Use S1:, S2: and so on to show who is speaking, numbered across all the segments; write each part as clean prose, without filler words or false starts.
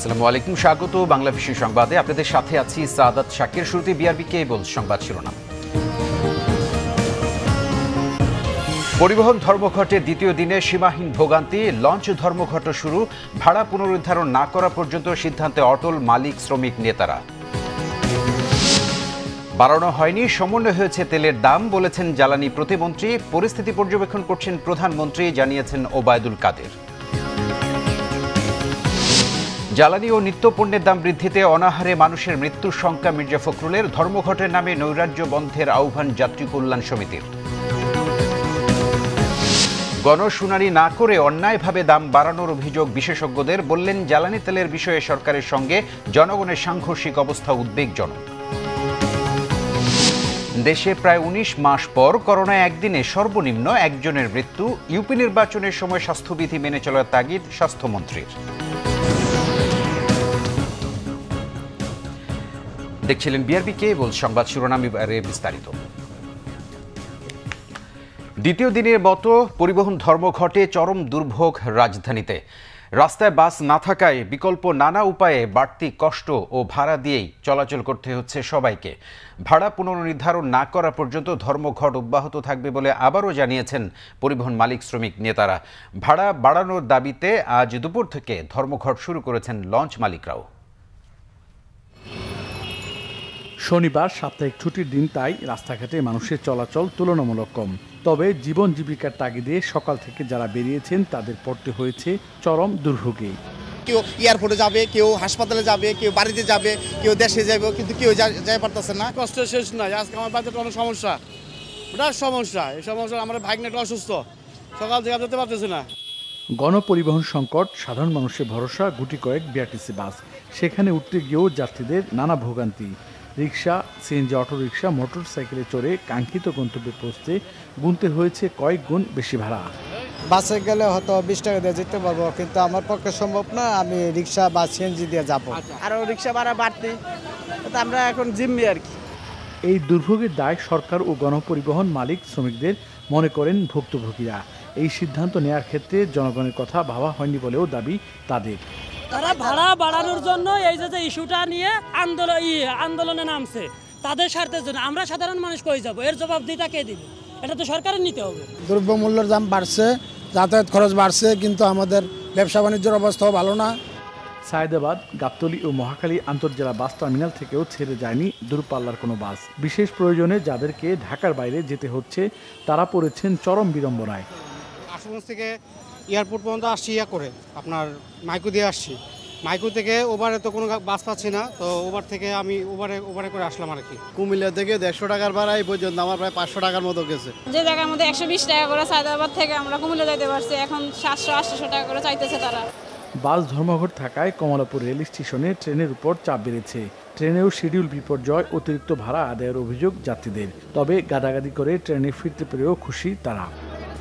S1: আসসালামু আলাইকুম, স্বাগত বাংলা ভিশন সংবাদে। আপনাদের সাথে আছি সাদাত শাকির। শুরুতে বিআরবি কেবল সংবাদ শিরোনাম। পরিবহন ধর্মঘটে দ্বিতীয় দিনে সীমাহীন ভোগান্তি, লঞ্চ ধর্মঘট শুরু, ভাড়া পুনরুদ্ধারণ না করা পর্যন্ত সিদ্ধান্তে অটল মালিক শ্রমিক নেতারা। বাড়ানো হয়নি, সমন্বয় হয়েছে তেলের দাম, বলেছেন জ্বালানি প্রতিমন্ত্রী। পরিস্থিতি পর্যবেক্ষণ করছেন প্রধানমন্ত্রী, জানিয়েছেন ওবায়দুল কাদের। জ্বালানি ও নিত্যপণ্যের দাম বৃদ্ধিতে অনাহারে মানুষের মৃত্যুর শঙ্কা মির্জা ফখরুলের। ধর্মঘটের নামে নৈরাজ্য বন্ধের আহ্বান যাত্রী কল্যাণ সমিতির। গণশুনানি না করে অন্যায়ভাবে দাম বাড়ানোর অভিযোগ বিশেষজ্ঞদের, বললেন জ্বালানি তেলের বিষয়ে সরকারের সঙ্গে জনগণের সাংঘর্ষিক অবস্থা উদ্বেগজনক। দেশে প্রায় ১৯ মাস পর করোনায় একদিনে সর্বনিম্ন একজনের মৃত্যু। ইউপি নির্বাচনের সময় স্বাস্থ্যবিধি মেনে চলার তাগিদ স্বাস্থ্যমন্ত্রীর। দেখছিলেন বিআরবি কেবল সংবাদ শিরোনাম, এবারে বিস্তারিত। দ্বিতীয় দিনের মতো পরিবহন ধর্মঘটে চরম দুর্ভোগ রাজধানীতে। রাস্তায় বাস না থাকায় বিকল্প নানা উপায়ে বাড়তি কষ্ট ও ভাড়া দিয়েই চলাচল করতে হচ্ছে সবাইকে। ভাড়া পুনর্নির্ধারণ না করা পর্যন্ত ধর্মঘট অব্যাহত থাকবে বলে আবারও জানিয়েছেন পরিবহন মালিক শ্রমিক নেতারা। ভাড়া বাড়ানোর দাবিতে আজ দুপুর থেকে ধর্মঘট শুরু করেছেন লঞ্চ মালিকরাও।
S2: শনিবার সাপ্তাহিক ছুটির দিন, তাই রাস্তাঘাটে মানুষের চলাচল তুলনামূলক কম। তবে জীবন জীবিকার তাগিদে সকাল থেকে যারা বেরিয়েছেন তাদের পড়তে হয়েছে চরম দুর্ভোগে।
S3: কেউ এয়ারপোর্টে যাবে, কেউ হাসপাতালে যাবে, কেউ বাড়িতে যাবে, কেউ দেশে যাবে, কিন্তু কেউ যাই পারতেছে না।
S4: কষ্ট শেষ নাই। আজকে আমার বাড়িতে অনেক সমস্যা, বিরাট সমস্যা। এই সমস্যা আমার ভাগ্নেটা অসুস্থ, সকাল থেকে যেতে পারতেছে না।
S2: গণপরিবহন সংকট, সাধারণ মানুষের ভরসা গুটি কয়েক বিআরটিসি বাস। সেখানে উঠতে গিয়েও যাত্রীদের নানা ভোগান্তি। রিক্সা, সিএনজি, অটোরিক্সা, মোটর সাইকেলে চড়ে কাঙ্ক্ষিত গন্তব্যে পৌঁছতে গুনতে হয়েছে কয়েক গুণ বেশি ভাড়া।
S5: বাসে গেলে হয়তো 20 টাকা দিয়ে যেতে পারবো, কিন্তু আমার পক্ষে সম্ভব না। আমি রিক্সা বা সিএনজি দিয়ে যাবো।
S3: আরও রিক্সা ভাড়া বাড়তি, আমরা এখন জিম্মি আর কি।
S2: এই দুর্ভোগের দায় সরকার ও গণপরিবহন মালিক শ্রমিকদের, মনে করেন ভুক্তভোগীরা। এই সিদ্ধান্ত নেয়ার ক্ষেত্রে জনগণের কথা ভাবা হয়নি বলেও দাবি তাদের।
S6: তারা ভাড়া বাড়ানোর জন্য এই যে ইস্যুটা নিয়ে আন্দোলনে নামছে, তাদের স্বার্থের জন্য। আমরা সাধারণ মানুষ কই যাব? এর জবাব দিতে কে দিবে? এটা তো সরকারের নিতে হবে।
S5: দ্রব্যমূল্যের দাম বাড়ছে, যাতায়াত খরচ বাড়ছে, কিন্তু আমাদের ব্যবসা বাণিজ্যের অবস্থাও ভালো না।
S2: সায়েদাবাদ, গাবতলী ও মহাখালী আন্তর্জেলা বাস টার্মিনাল থেকেও ছেড়ে যায়নি দূরপাল্লার কোনো বাস। বিশেষ প্রয়োজনে যাদেরকে ঢাকার বাইরে যেতে হচ্ছে তারা পড়েছেন চরম বিড়ম্বনায়।
S7: আশুগঞ্জ থেকে এয়ারপোর্ট পর্যন্ত আসছি করে আপনার মাইকো দিয়ে আসছি। মাইকো থেকে ওভারে তো কোনো বাস পাচ্ছি না, তো ওভার থেকে আমি ওভারে করে আসলাম আর কি।
S3: কুমিল্লা থেকে 150 টাকার ভাড়া এই পর্যন্ত আমার প্রায় 500 টাকার মতো গেছে।
S8: যে জায়গার মধ্যে 120 টাকা করে সায়েদাবাদ থেকে আমরা কুমিল্লা যাইতে পারছি, এখন 700-800 টাকা করে চাইতেছে তারা।
S2: বাস ধর্মঘট থাকায় কমলাপুর রেল স্টেশনে ট্রেনের উপর চাপ বেড়েছে। ট্রেনেও শিডিউল বিপর্যয়, অতিরিক্ত ভাড়া আদায়ের অভিযোগ যাত্রীদের। তবে গাদাগাদি করে ট্রেনে ফিরতে পেরেও খুশি তারা।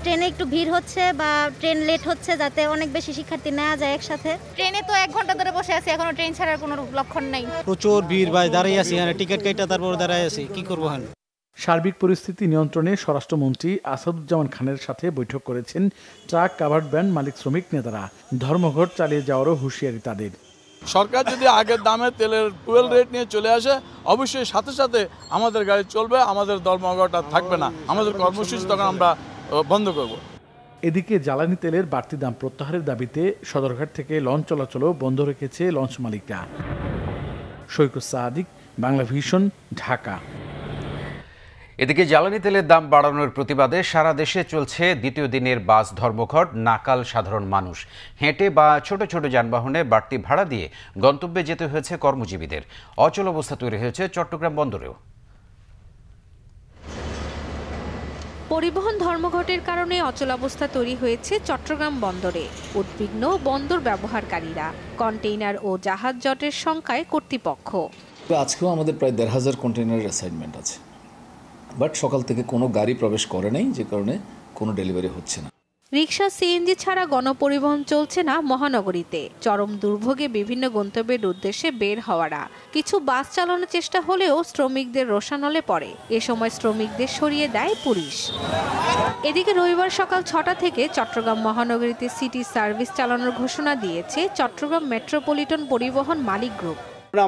S9: ট্রেনে একটু ভিড় হচ্ছে বা ট্রেন লেট হচ্ছে, যাতে অনেক বেশি শিক্ষার্থী নেওয়া যায় একসাথে।
S8: ট্রেনে তো 1 ঘন্টা ধরে বসে আছি, এখনো ট্রেন ছাড়ার কোনো লক্ষণ নাই।
S7: প্রচুর ভিড় ভাই, দাঁড়িয়ে আছি এখানে টিকিট কেটে, তারপর দাঁড়িয়ে আছি, কি করবো এখন।
S2: সার্বিক পরিস্থিতি নিয়ন্ত্রণে স্বরাষ্ট্রমন্ত্রী আসাদুজ্জামান খানের সাথে বৈঠক করেছেন ট্রাক, কাভার্ড ভ্যান মালিক শ্রমিক নেতারা। ধর্মঘট চালিয়ে যাওয়ারও হুঁশিয়ারি তাদের।
S4: সরকার যদি আগের দামে তেলের ফুয়েল রেট নিয়ে চলে আসে, অবশ্যই সাথে সাথে আমাদের গাড়ি চলবে, আমাদের ধর্মঘট আর থাকবে না। আমাদের কর্মসূচি তখন আমরা বন্ধ করব।
S2: এদিকে জ্বালানি তেলের বাড়তি দাম প্রত্যাহারের দাবিতে সদরঘাট থেকে লঞ্চ চলাচলও বন্ধ রেখেছে লঞ্চ মালিকরা। সৈকত সাদিক, বাংলা ভিশন, ঢাকা।
S1: এদিকে জ্বালানি তেলের দাম বাড়ানোর প্রতিবাদে সারা দেশে চলছে দ্বিতীয় দিনের বাস ধর্মঘট। নাকাল সাধারণ মানুষ। হেঁটে বা ছোট ছোট যানবাহনে বাড়তি ভাড়া দিয়ে গন্তব্যে যেতে হয়েছে কর্মজীবীদের। অচল অবস্থা তৈরি হয়েছে চট্টগ্রাম বন্দরেও।
S10: পরিবহন ধর্মঘটের কারণে অচলাবস্থা তৈরি হয়েছে চট্টগ্রাম বন্দরে। উদ্বিগ্ন বন্দর ব্যবহারকারীরা। কন্টেইনার ও জাহাজ জটের সংখ্যায় কর্তৃপক্ষ।
S11: আজকেও আমাদের প্রায় ১,৫০০ কন্টেইনারের অ্যাসাইনমেন্ট আছে, বাট সকাল থেকে কোনো গাড়ি প্রবেশ করে নাই, যে কারণে কোনো ডেলিভারি হচ্ছে না।
S10: রিকশা সিএনজি ছাড়া গণপরিবহন চলছে না মহানগরীতে। চরম দুর্ভোগে বিভিন্ন গন্তব্যের উদ্দেশ্যে বের হওয়ারা। কিছু বাস চালানোর চেষ্টা হলেও শ্রমিকদের রোষানলে পড়ে। এ সময় শ্রমিকদের সরিয়ে দেয় পুলিশ। এদিকে রবিবার সকাল ৬টা থেকে চট্টগ্রাম মহানগরীতে সিটি সার্ভিস চালানোর ঘোষণা দিয়েছে চট্টগ্রাম মেট্রোপলিটন পরিবহন মালিক গ্রুপ।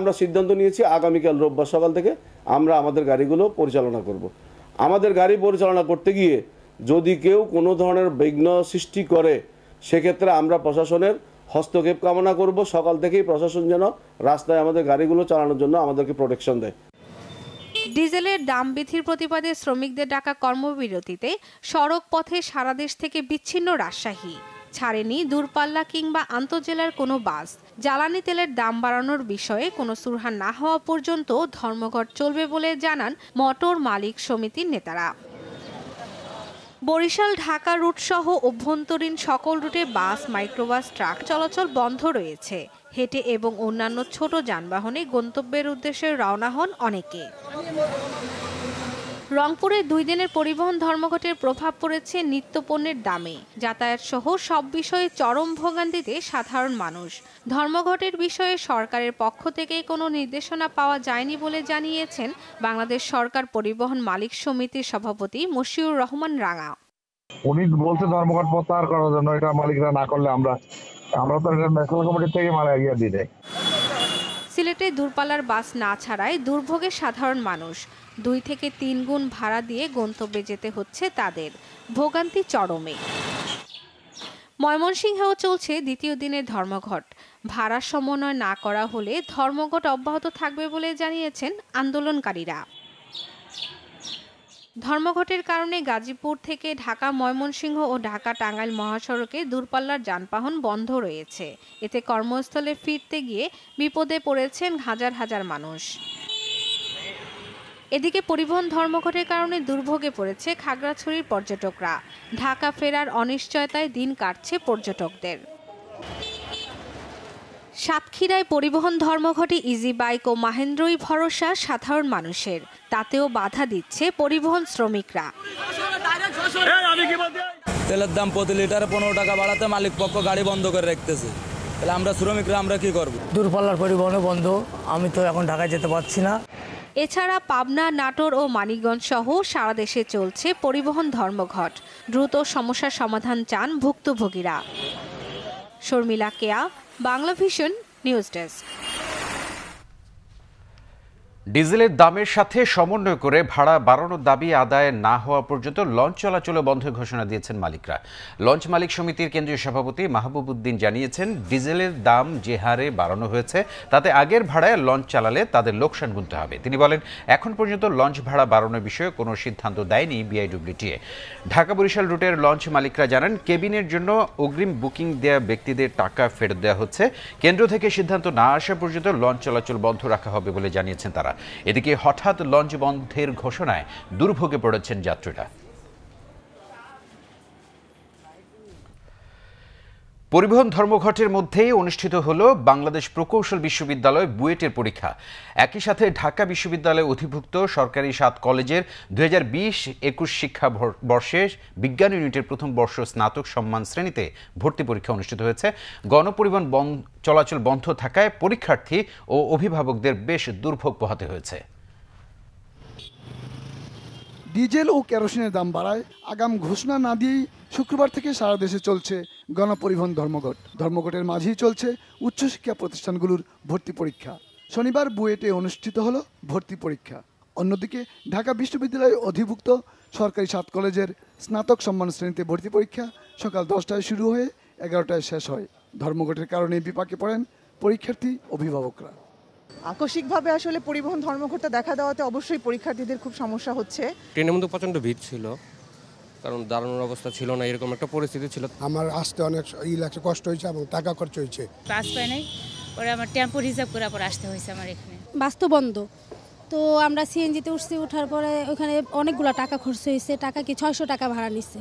S12: আমরা সিদ্ধান্ত নিয়েছি আগামীকাল রোববার সকাল থেকে আমরা আমাদের গাড়িগুলো পরিচালনা করব। আমাদের গাড়ি পরিচালনা করতে গিয়ে যদি কেউ কোনো ধরনের বিঘ্ন সৃষ্টি করে সেক্ষেত্রে আমরা প্রশাসনের হস্তক্ষেপ কামনা করব। সকাল থেকেই প্রশাসন যেন রাস্তায় আমাদের গাড়িগুলো চালানোর জন্য আমাদেরকে প্রোটেকশন দেয়।
S10: ডিজেলের দাম বৃদ্ধির প্রতিবাদে শ্রমিকদের ডাকা কর্মবিরতিতে সড়ক পথে সারা দেশ থেকে বিচ্ছিন্ন রাজশাহী। ছাড়েনি দূরপাল্লা কিংবা আন্তঃজেলার কোনো বাস। জ্বালানি তেলের দাম বাড়ানোর বিষয়ে কোনো সুরাহা না হওয়া পর্যন্ত ধর্মঘট চলবে বলে জানান মোটর মালিক সমিতির নেতারা। বরিশাল ঢাকা রুট সহ অভ্যন্তরীণ সকল রুটে বাস, মাইক্রোবাস, ট্রাক চলাচল বন্ধ রয়েছে। হেঁটে এবং অন্যান্য ছোট যানবাহনে গন্তব্যের উদ্দেশ্যে রওনা হন অনেকে। রংপুরে 2 দিনের পরিবহন ধর্মঘটের প্রভাব পড়েছে নিত্যপণ্যের দামে। যাতায়াত সহ সব বিষয়ে চরম ভোগান্তিতে সাধারণ মানুষ। ধর্মঘটের বিষয়ে সরকারের পক্ষ থেকে কোনো নির্দেশনা পাওয়া যায়নি বলে জানিয়েছেন বাংলাদেশ সরকার পরিবহন মালিক সমিতির সভাপতি মশিউর রহমান রাঙা।
S13: উনি বলছে ধর্মঘট প্রত্যাহার করার জন্য, এটা মালিকরা না করলে আমরা তো ন্যাশনাল কমিটি থেকে ইয়ে দিয়ে দেয়।
S10: সিলেটে দূরপাল্লার বাস না ছাড়ায় দুর্ভোগে সাধারণ মানুষ। 2 থেকে 3 গুণ ভাড়া দিয়ে গন্তব্যে যেতে হচ্ছে তাদের। ভোগান্তি চরমে। ময়মনসিংহেও চলছে দ্বিতীয় দিনের ধর্মঘট। ভাড়া সমন্বয় না করা হলে ধর্মঘট অব্যাহত থাকবে বলে জানিয়েছেন আন্দোলনকারীরা। ধর্মঘটের কারণে গাজীপুর থেকে ঢাকা ময়মনসিংহ ও ঢাকা টাঙ্গাইল মহাসড়কে দূরপাল্লার যানবাহন বন্ধ রয়েছে। এতে কর্মস্থলে ফিরতে গিয়ে বিপদে পড়েছেন হাজার হাজার মানুষ। এদিকে পরিবহন ধর্মঘটের কারণে দুর্ভোগে পড়েছে খাগড়াছড়ির পর্যটকরা। ঢাকা ফেরার অনিশ্চয়তায় দিন কাটছে পর্যটকদের। সাতক্ষীরায় পরিবহন ধর্মঘটে ইজি বাইক ও মাহেন্দ্রই ভরসা সাধারণ মানুষের। তাতেও বাধা দিচ্ছে পরিবহন শ্রমিকরা।
S14: তেলের দাম প্রতি লিটারে 15 টাকা বাড়াতে মালিক পক্ষ গাড়ি বন্ধ করে রাখতেছে। তাহলে আমরা শ্রমিকরা আমরা কি করব?
S15: দূরপাল্লার পরিবহন বন্ধ, আমি তো এখন ঢাকায় যেতে পারছি না।
S10: এছাড়া পাবনা, নাটোর ও মানিকগঞ্জ সহ সারা দেশে চলছে পরিবহন ধর্মঘট। দ্রুত সমস্যার সমাধান চান ভুক্তভোগীরা। শর্মিলা কেয়া, বাংলা ভিশন নিউজ ডেস্ক।
S1: ডিজেলের দামের সাথে সমন্বয় করে ভাড়া বাড়ানোর দাবি আদায় না হওয়া পর্যন্ত লঞ্চ চলাচল বন্ধের ঘোষণা দিয়েছেন মালিকরা। লঞ্চ মালিক সমিতির কেন্দ্রীয় সভাপতি মাহবুব উদ্দিন জানিয়েছেন, ডিজেলের দাম যে হারে বাড়ানো হয়েছে তাতে আগের ভাড়ায় লঞ্চ চালালে তাদের লোকসান গুনতে হবে। তিনি বলেন, এখন পর্যন্ত লঞ্চ ভাড়া বাড়ানোর বিষয়ে কোনো সিদ্ধান্ত দেয়নি বিআইডব্লিউটিএ। ঢাকা বরিশাল রুটের লঞ্চ মালিকরা জানান, কেবিনের জন্য অগ্রিম বুকিং দেয়া ব্যক্তিদের টাকা ফেরত দেওয়া হচ্ছে। কেন্দ্র থেকে সিদ্ধান্ত না আসা পর্যন্ত লঞ্চ চলাচল বন্ধ রাখা হবে বলে জানিয়েছেন তারা। এদিকে হঠাৎ লঞ্চ বন্ধের ঘোষণায় দুর্ভোগে পড়েছেন যাত্রীরা। পরিবহন ধর্মঘটের মধ্যেই অনুষ্ঠিত হল বাংলাদেশ প্রকৌশল বিশ্ববিদ্যালয় বুয়েটের পরীক্ষা। একই সাথে ঢাকা বিশ্ববিদ্যালয়ে অধিভুক্ত সরকারি 7 কলেজের 2020-21 শিক্ষাবর্ষে বিজ্ঞান ইউনিটের প্রথম বর্ষ স্নাতক সম্মান শ্রেণীতে ভর্তি পরীক্ষা অনুষ্ঠিত হয়েছে। গণপরিবহন চলাচল বন্ধ থাকায় পরীক্ষার্থী ও অভিভাবকদের বেশ দুর্ভোগ পোহাতে হয়েছে।
S16: ডিজেল ও কেরোসিনের দাম বাড়ায় আগাম ঘোষণা না দিয়েই শুক্রবার থেকে সারা দেশে চলছে গণপরিবহন ধর্মঘট। ধর্মঘটের মাঝেই চলছে উচ্চশিক্ষা প্রতিষ্ঠানগুলোর ভর্তি পরীক্ষা। শনিবার বুয়েটে অনুষ্ঠিত হলো ভর্তি পরীক্ষা। অন্যদিকে ঢাকা বিশ্ববিদ্যালয়ে অধিভুক্ত সরকারি 7 কলেজের স্নাতক সম্মান শ্রেণীতে ভর্তি পরীক্ষা সকাল 10টায় শুরু হয়ে 11টায় শেষ হয়। ধর্মঘটের কারণে বিপাকে পড়েন পরীক্ষার্থী অভিভাবকরা।
S17: আকস্মিকভাবে আসলে পরিবহন ধর্মঘটটা দেখা দেওয়াতে অবশ্যই পরীক্ষার্থীদের খুব সমস্যা হচ্ছে।
S18: ট্রেনের মধ্যে প্রচণ্ড ভিড় ছিল, কারণ দাঁড়ানোর অবস্থা ছিল না, এরকম একটা পরিস্থিতি ছিল।
S19: আমার আসতে অনেক লাগছে, কষ্ট হয়েছে এবং টাকা খরচ হয়েছে।
S20: বাস পাই নাই, পরে আমার টেম্পো রিজার্ভ করে পরে আসতে হয়েছে আমার এখানে।
S21: বাস তো বন্ধ, তো আমরা সিএনজিতে উঠছি, ওঠার পরে ওখানে অনেকগুলো টাকা খরচ হয়েছে। টাকা কি 600 টাকা ভাড়া নিচ্ছে।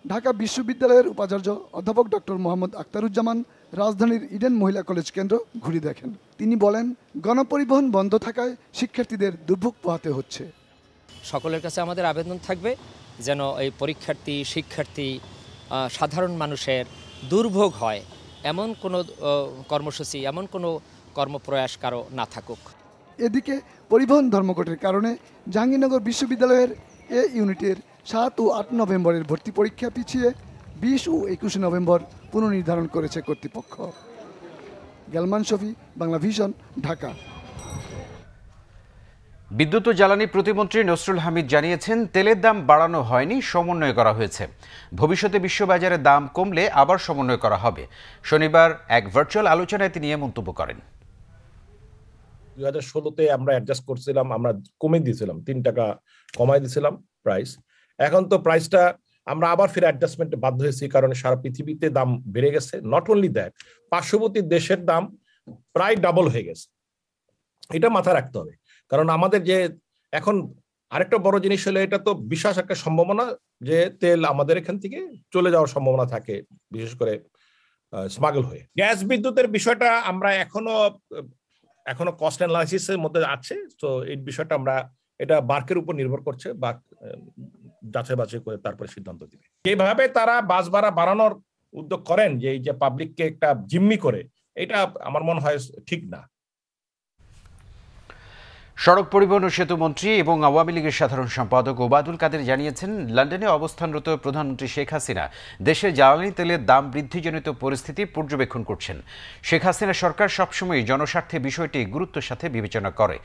S16: ঢাকা বিশ্ববিদ্যালয়ের উপাচার্য অধ্যাপক ডক্টর মোহাম্মদ আখতারুজ্জামান রাজধানীর ইডেন মহিলা কলেজ কেন্দ্র ঘুরে দেখেন। তিনি বলেন, গণপরিবহন বন্ধ থাকায় শিক্ষার্থীদের দুর্ভোগ পোহাতে হচ্ছে।
S22: সকলের কাছে আমাদের আবেদন থাকবে যেন এই পরীক্ষার্থী, শিক্ষার্থী
S6: সাধারণ মানুষের দুর্ভোগ হয় এমন কোনো কর্মসূচি, এমন কোনো কর্মপ্রয়াস কারো না থাকুক।
S16: এদিকে পরিবহন ধর্মঘটের কারণে জাহাঙ্গীরনগর বিশ্ববিদ্যালয়ের এ ইউনিটের 7 ও 8 নভেম্বরের ভর্তি পরীক্ষা পিছিয়ে 20 ও 21 নভেম্বর পুনর্নির্ধারণ করেছে কর্তৃপক্ষ। গেলমান শফি, বাংলা ভিশন, ঢাকা।
S1: বিদ্যুৎ ও জ্বালানি প্রতিমন্ত্রী নসরুল হামিদ জানিয়েছেন, তেলের দাম বাড়ানো হয়নি, সমন্বয় করা হয়েছে। ভবিষ্যতে বিশ্ববাজারে দাম কমলে আবার সমন্বয় করা হবে। শনিবার এক ভার্চুয়াল আলোচনায় তিনি মন্তব্য করেন।
S22: 2016-তে আমরা অ্যাডজাস্ট করছিলাম, আমরা কমে দিয়েছিলাম, 3 টাকা কমাই দিয়েছিলাম প্রাইস। এখন তো প্রাইসটা আমরা আবার ফিরে অ্যাডজাস্টমেন্টে বাধ্য হয়েছি, কারণ সারা পৃথিবীতে দাম বেড়ে গেছে। নট অনলি দ্যাট, পার্শ্ববর্তী দেশের দাম প্রায় ডাবল হয়ে গেছে। এটা মাথায় রাখতে হবে, কারণ আমাদের যে এখন আরেকটা বড় জিনিস হলো, এটা তো বিশেষ একটা সম্ভাবনা যে তেল আমাদের এখান থেকে চলে যাওয়ার সম্ভাবনা থাকে, বিশেষ করে স্মাগল হয়ে। গ্যাস বিদ্যুতের বিষয়টা আমরা এখনো কস্ট অ্যানালাইসিসের মধ্যে আছে, তো এই বিষয়টা আমরা এটা মার্কের উপর নির্ভর করছে, বা যাচাই বাছাই করে তারপরে সিদ্ধান্ত দিবে। যেভাবে তারা বাস ভাড়া বাড়ানোর উদ্যোগ করেন, যে এই যে পাবলিককে একটা জিম্মি করে, এটা আমার মনে হয় ঠিক না।
S1: সড়ক পরিবহন ও সেতু মন্ত্রী এবং আওয়ামী লীগের সাধারণ সম্পাদক ওবায়দুল কাদের জানিয়েছেন, লন্ডনে অবস্থানরত প্রধানমন্ত্রী শেখ হাসিনা দেশে জ্বালানি তেলের দাম বৃদ্ধিজনিত পরিস্থিতি পর্যবেক্ষণ করছেন। শেখ হাসিনা সরকার সবসময় জনস্বার্থে বিষয়টি গুরুত্বের সাথে বিবেচনা করে।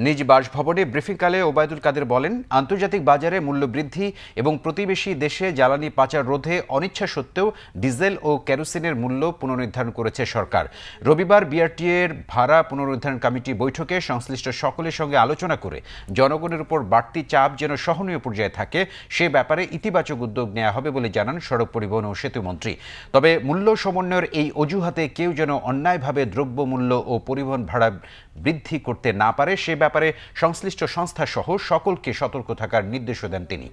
S1: নিজ বাসভবনে ব্রিফিংকালে ওবায়দুল কাদের বলেন, আন্তর্জাতিক বাজারে মূল্য বৃদ্ধি এবং প্রতিবেশী দেশে জ্বালানি পাচার রোধে অনিচ্ছা সত্ত্বেও ডিজেল ও কেরোসিনের মূল্য পুনর্নির্ধারণ করেছে সরকার। রবিবার বিআরটিএ এর ভাড়া পুনর্নির্ধারণ কমিটি বৈঠকে সংশ্লিষ্ট সকলের সঙ্গে আলোচনা করে জনগণের উপর বাড়তি চাপ যেন সহনীয় পর্যায়ে থাকে সে ব্যাপারে ইতিবাচক উদ্যোগ নেওয়া হবে বলে জানান সড়ক পরিবহন ও সেতু মন্ত্রী। তবে মূল্য সমন্বয়ের এই অজুহাতে কেউ যেন অন্যায়ভাবে দ্রব্যমূল্য ও পরিবহন ভাড়া বৃদ্ধি করতে না পারে সে ব্যাপারে সংশ্লিষ্ট সংস্থা সহ সকলকে সতর্ক থাকার নির্দেশও দেন তিনি।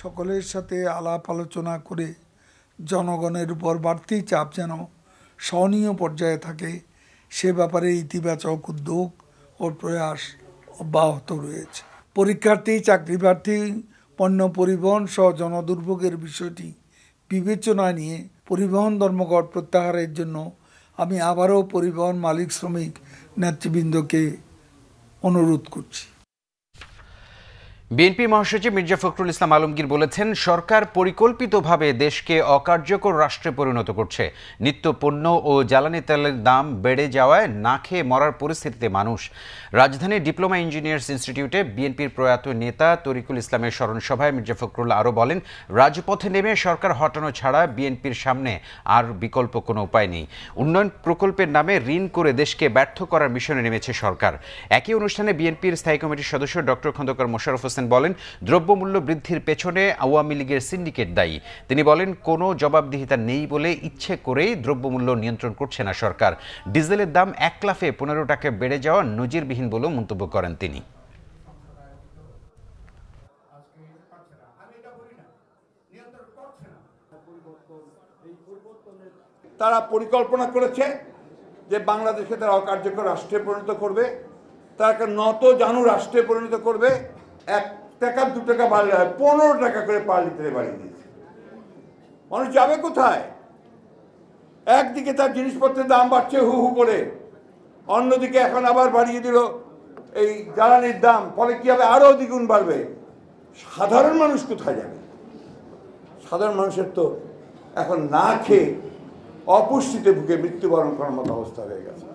S23: সকলের সাথে আলাপ আলোচনা করে জনগণের উপর বাড়তি চাপ যেন সহনীয় পর্যায়ে থাকে সে ব্যাপারে ইতিবাচক উদ্যোগ ও প্রয়াস অব্যাহত রয়েছে। পরীক্ষার্থী, চাকরি প্রার্থী, পণ্য পরিবহন সহ জনদুর্ভোগের বিষয়টি বিবেচনায় নিয়ে পরিবহন ধর্মঘট প্রত্যাহারের জন্য আমি আবারও পরিবহন মালিক শ্রমিক নেতৃবৃন্দকে অনুরোধ করছি।
S1: বিএনপি মহাসচিব মির্জা ফখরুল ইসলাম আলমগীর বলেছেন, সরকার পরিকল্পিতভাবে দেশকে অকার্যকর রাষ্ট্রে পরিণত করছে। নিত্য পণ্য ও জ্বালানি তেলের দাম বেড়ে যাওয়ায় না খেয়ে মরার পরিস্থিতিতে মানুষ। রাজধানীর ডিপ্লোমা ইঞ্জিনিয়ার্স ইনস্টিটিউটে বিএনপির প্রয়াত নেতা তরিকুল ইসলামের স্মরণ সভায় মির্জা ফখরুল আরও বলেন, রাজপথে নেমে সরকার হটানো ছাড়া বিএনপির সামনে আর বিকল্প কোনো উপায় নেই। উন্নয়ন প্রকল্পের নামে ঋণ করে দেশকে ব্যর্থ করার মিশনে নেমেছে সরকার। একই অনুষ্ঠানে বিএনপির স্থায়ী কমিটির সদস্য ডক্টর খন্দকার মোশাররফ হোসেন বলেন, দ্রব্যমূল্য বৃদ্ধির পেছনে আওয়ামী লীগের সিন্ডিকেট দায়ী। তিনি বলেন, কোনো জবাবদিহিতা নেই বলে ইচ্ছে করেই দ্রব্যমূল্য নিয়ন্ত্রণ করছে না সরকার। ডিজেলের দাম 1 লাফে 15 টাকা বেড়ে যাওয়া নজিরবিহীন বলেও মন্তব্য করেন তিনি।
S24: তারা পরিকল্পনা করেছে যে বাংলাদেশকে তারা অকার্যকর রাষ্ট্রে পরিণত করবে, তারা একটা নত জানু রাষ্ট্রে পরিণত করবে। 1 টাকা 2 টাকা বাড়লে হয়, 15 টাকা করে পার লিটারে বাড়িয়ে দিয়েছে। মানুষ যাবে কোথায়? একদিকে তার জিনিসপত্রের দাম বাড়ছে হু হু করে, অন্যদিকে এখন আবার বাড়িয়ে দিল এই জ্বালানির দাম, ফলে কি হবে? আরও দ্বিগুণ বাড়বে। সাধারণ মানুষ কোথায় যাবে? সাধারণ মানুষের তো এখন না খেয়ে অপুষ্টিতে ভুগে মৃত্যুবরণ করার মতো অবস্থা হয়ে গেছে।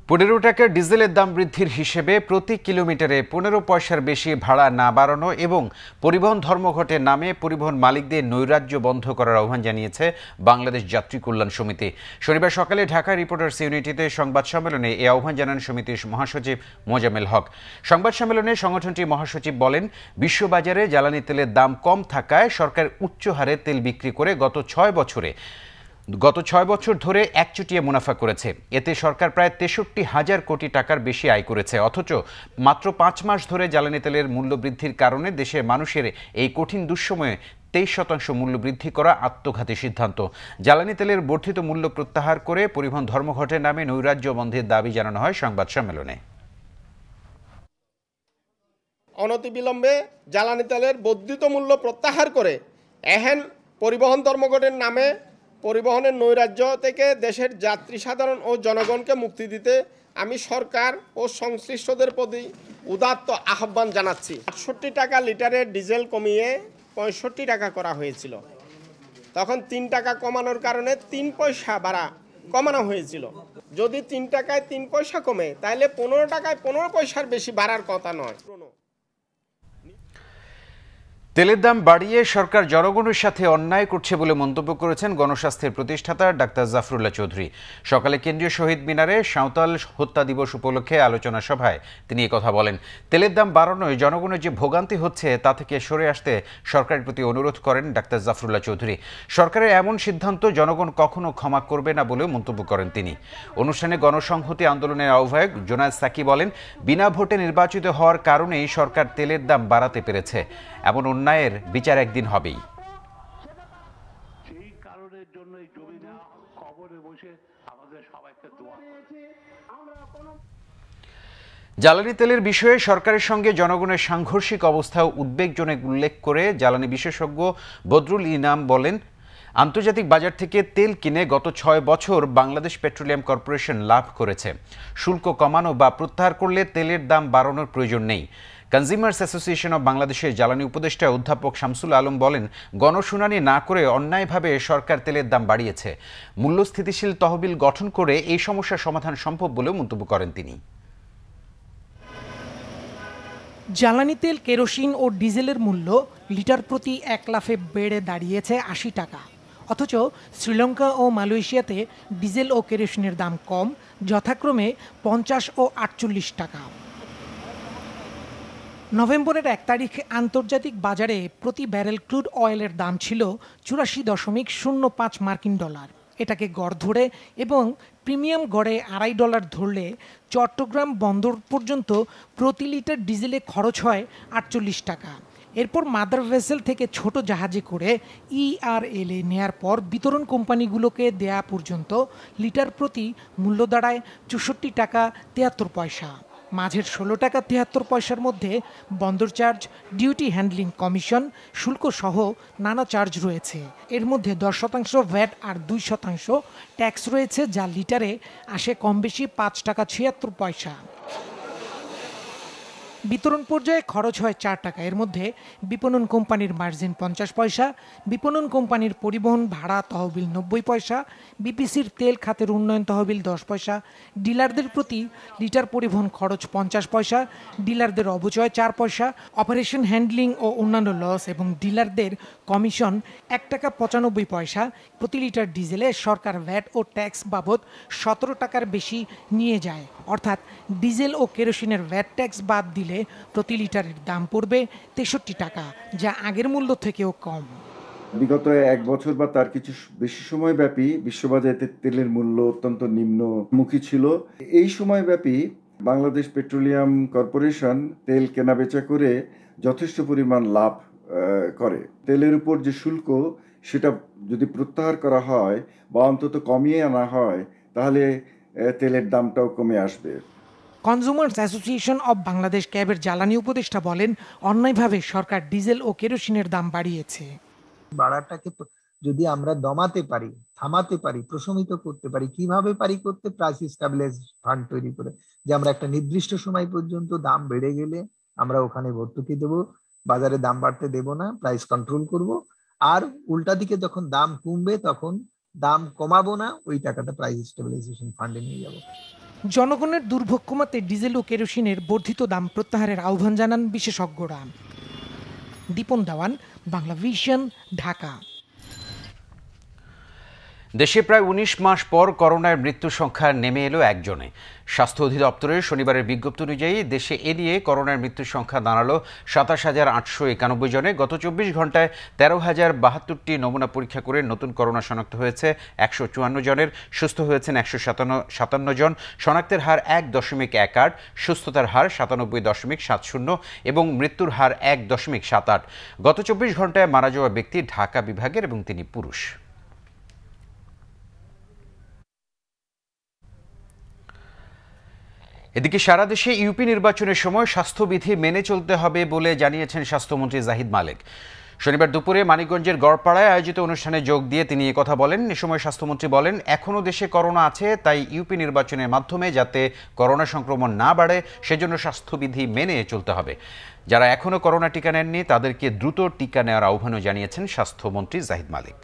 S1: 15 টাকা ডিজেলের দাম বৃদ্ধির হিসেবে প্রতি কিলোমিটারে 15 পয়সার বেশি ভাড়া না বাড়ানো এবং পরিবহন ধর্মঘটের নামে পরিবহন মালিকদের নৈরাজ্য বন্ধ করার আহ্বান জানিয়েছে বাংলাদেশ যাত্রী কল্যাণ সমিতি। শনিবার সকালে ঢাকা রিপোর্টার্স ইউনিটিতে সংবাদ সম্মেলনে এই আহ্বান জানান সমিতির মহাসচিব মোজাম্মেল হক। সংবাদ সম্মেলনে সংগঠনটির মহাসচিব বলেন, বিশ্ববাজারে জ্বালানি তেলের দাম কম থাকায় সরকার উচ্চ হারে তেল বিক্রি করে গত 6 বছর ধরে একচুটিয়ে মুনাফা করেছে। এতে সরকার প্রায় 63,000 কোটি টাকার বেশি আয় করেছে। অথচ মাত্র 5 মাস ধরে জ্বালানি তেলের মূল্য বৃদ্ধির কারণে দেশের মানুষের এই কঠিন দুঃসময়ে 23% মূল্য বৃদ্ধি করা আত্মঘাতী সিদ্ধান্ত। জ্বালানি তেলের বর্ধিত মূল্য প্রত্যাহার করে পরিবহন ধর্মঘটের নামে নৈরাজ্য বন্ধের দাবি জানানো হয় সংবাদ সম্মেলনে।
S3: অনতিবিলম্বে জ্বালানি তেলের বর্ধিত মূল্য প্রত্যাহার করে এহেন পরিবহন ধর্মঘটের নামে পরিবহনের নৈরাজ্য থেকে দেশের যাত্রী সাধারণ ও জনগণকে মুক্তি দিতে আমি সরকার ও সংশ্লিষ্টদের প্রতি উদাত্ত আহ্বান জানাচ্ছি। ৬৮ টাকা লিটারের ডিজেল কমিয়ে ৬৫ টাকা করা হয়েছিল। তখন ৩ টাকা কমানোর কারণে ৩ পয়সা ভাড়া কমানো হয়েছিল। যদি ৩ টাকায় ৩ পয়সা কমে তাহলে ১৫ টাকায় ১৫ পয়সার বেশি বাড়ার কথা নয়।
S1: তেলের দাম বাড়িয়ে সরকার জনগণের সাথে অন্যায় করছে বলে মন্তব্য করেছেন গণস্বাস্থ্যের প্রতিষ্ঠাতা ডাক্তার জাফরুল্লাহ চৌধুরী। সকালে কেন্দ্রীয় শহীদ মিনারে সাঁওতাল হত্যা দিবস উপলক্ষে আলোচনা সভায় তিনি কথা বলেন। তেলের দাম বাড়ানোয় জনগণের যে ভোগান্তি হচ্ছে তা থেকে সরে আসতে সরকারের প্রতি অনুরোধ করেন ডাক্তার জাফরুল্লাহ চৌধুরী। সরকারের এমন সিদ্ধান্ত জনগণ কখনো ক্ষমা করবে না বলেও মন্তব্য করেন তিনি। অনুষ্ঠানে গণসংহতি আন্দোলনের আহ্বায়ক জোনায়েদ সাকি বলেন, বিনা ভোটে নির্বাচিত হওয়ার কারণেই সরকার তেলের দাম বাড়াতে পেরেছে। এমন অন্যায়ের বিচার একদিন হবেই।
S5: সেই কারণের জন্যই জমি না কবরে বসে আমাদের সবাইকে দোয়া
S1: জ্বালানি তেলের বিষয়ে সরকারের সঙ্গে জনগণের সাংঘর্ষিক অবস্থাও উদ্বেগজনক উল্লেখ করে জ্বালানি বিশেষজ্ঞ বদরুল ইনাম বলেন, আন্তর্জাতিক বাজার থেকে তেল কিনে গত ৬ বছর বাংলাদেশ পেট্রোলিয়াম কর্পোরেশন লাভ করেছে। শুল্ক কমানো বা প্রত্যাহার করলে তেলের দাম বাড়ানোর প্রয়োজন নেই। কনজিউমার্স অ্যাসোসিয়েশন অব বাংলাদেশের জ্বালানি উপদেষ্টা অধ্যাপক শামসুল আলম বলেন, গণশুনানি না করে অন্যায়ভাবে সরকার তেলের দাম বাড়িয়েছে। মূল্য স্থিতিশীল তহবিল গঠন করে এই সমস্যার সমাধান সম্ভব বলেও মন্তব্য করেন তিনি।
S8: জ্বালানি তেল, কেরোসিন ও ডিজেলের মূল্য লিটার প্রতি ১ লাফে বেড়ে দাঁড়িয়েছে ৮০ টাকা। অথচ শ্রীলঙ্কা ও মালয়েশিয়াতে ডিজেল ও কেরোসিনের দাম কম, যথাক্রমে ৫০ ও ৪৮ টাকা। নভেম্বরের ১ তারিখে আন্তর্জাতিক বাজারে প্রতি ব্যারেল ক্রুড অয়েলের দাম ছিল ৮৪.০৫ মার্কিন ডলার। এটাকে গড় ধরে এবং প্রিমিয়াম গড়ে $২.৫ ধরলে চট্টগ্রাম বন্দর পর্যন্ত প্রতি লিটার ডিজেলে খরচ হয় ৪৮ টাকা। এরপর মাদার ভেসেল থেকে ছোট জাহাজে করে ERL-এ নেয়ার পর বিতরণ কোম্পানিগুলোকে দেয়া পর্যন্ত লিটার প্রতি মূল্য দাঁড়ায় ৬৪ টাকা ৭৩ পয়সা। মাঝের ১৬ টাকা ৭৩ পয়সার মধ্যে বন্দর চার্জ, ডিউটি হ্যান্ডলিং কমিশন, শুল্ক সহ নানা চার্জ রয়েছে। এর মধ্যে ১০% ভ্যাট আর ২% ট্যাক্স রয়েছে, যা লিটারে আসে কম বেশি ৫ টাকা ৭৬ পয়সা। বিতরণ পর্যায়ে খরচ হয় ৪ টাকা। এর মধ্যে বিপণন কোম্পানির মার্জিন ৫০ পয়সা, বিপণন কোম্পানির পরিবহন ভাড়া তহবিল ৯০ পয়সা, বিপিসির তেল খাতের উন্নয়ন তহবিল ১০ পয়সা, ডিলারদের প্রতি লিটার পরিবহন খরচ ৫০ পয়সা, ডিলারদের অবচয় ৪ পয়সা, অপারেশন হ্যান্ডলিং ও অন্যান্য লস এবং ডিলারদের কমিশন ১ টাকা ৯৫ পয়সা। প্রতি লিটার ডিজেলে সরকার ভ্যাট ও ট্যাক্স বাবদ ১৭ টাকার বেশি নিয়ে যায়। অর্থাৎ ডিজেল ও কেরোসিনের ভ্যাট ট্যাক্স বাদ দিলে প্রতি লিটারের দাম পড়বে ৬৩ টাকা, যা আগের মূল্য থেকেও কম।
S9: বিগত ১ বছর বা তার কিছু বেশি সময় ব্যাপী বিশ্ববাজারে তেলের মূল্য অত্যন্ত নিম্নমুখী ছিল। এই সময় ব্যাপী বাংলাদেশ পেট্রোলিয়াম কর্পোরেশন তেল কেনাবেচা করে যথেষ্ট পরিমাণ লাভ করে। তেলের উপর যে শুল্ক সেটা যদি প্রত্যাহার করা হয় বা অন্তত কমিয়ে আনা হয় তাহলে তেলের দামটাও কমে আসবে।
S8: কনজিউমার্স অ্যাসোসিয়েশন অব বাংলাদেশ ক্যাবের জ্বালানি উপদেষ্টা বলেন, অন্যায়ভাবে সরকার ডিজেল ও কেরোসিনের দাম বাড়িয়েছে।
S25: বাড়াটাকে যদি আমরা দমাতে পারি, থামাতে পারি, প্রশমিত করতে পারি, কিভাবে পারি করতে, প্রাইস স্ট্যাবিলাইজ ফান্ড তৈরি করে, যে আমরা একটা নির্দিষ্ট সময় পর্যন্ত দাম বেড়ে গেলে আমরা ওখানে ভর্তুকি দেব, বাজারে দাম বাড়তে দেব না, প্রাইস কন্ট্রোল করব। আর উল্টা দিকে যখন দাম কমবে তখন দাম কমাবো না, ওই টাকাটা প্রাইস স্টেবিলাইজেশন ফান্ডে নিয়ে যাব।
S8: জনগণের দুর্ভোগ কমাতে ডিজেল ও কেরোসিনের বর্ধিত দাম প্রত্যাহারের আহ্বান জানান বিশেষজ্ঞরা। দীপন দেওয়ান, বাংলা ভিশন, ঢাকা।
S1: দেশে প্রায় ১৯ মাস পর করোনার মৃত্যু সংখ্যা নেমে এলো ১ জনে। স্বাস্থ্য অধিদপ্তরের শনিবারের বিজ্ঞপ্তি অনুযায়ী দেশে এ নিয়ে করোনার মৃত্যুর সংখ্যা দাঁড়ালো ২৭,৮৯১ জনে। গত ২৪ ঘন্টায় ১৩,০৭২টি নমুনা পরীক্ষা করে নতুন করোনা শনাক্ত হয়েছে ১৫৪ জনের, সুস্থ হয়েছেন ১৫৭ জন। শনাক্তের হার ১.১৮, সুস্থতার হার ৯৭.৭০ এবং মৃত্যুর হার ১.৭৮। গত ২৪ ঘন্টায় মারা যাওয়া ব্যক্তি ঢাকা বিভাগের এবং তিনি পুরুষ। এদিকে সারা দেশে ইউপি নির্বাচনের সময় স্বাস্থ্যবিধি মেনে চলতে হবে বলে জানিয়েছেন স্বাস্থ্যমন্ত্রী জাহিদ মালেক। শনিবার দুপুরে মানিকগঞ্জের গড়পাড়ায় আয়োজিত অনুষ্ঠানে যোগ দিয়ে তিনি একথা বলেন। এ সময় স্বাস্থ্যমন্ত্রী বলেন, এখনও দেশে করোনা আছে, তাই ইউপি নির্বাচনের মাধ্যমে যাতে করোনা সংক্রমণ না বাড়ে সেজন্য স্বাস্থ্যবিধি মেনে চলতে হবে। যারা এখনও করোনা টিকা নেননি তাদেরকে দ্রুত টিকা নেওয়ার আহ্বানও জানিয়েছেন স্বাস্থ্যমন্ত্রী জাহিদ মালেক।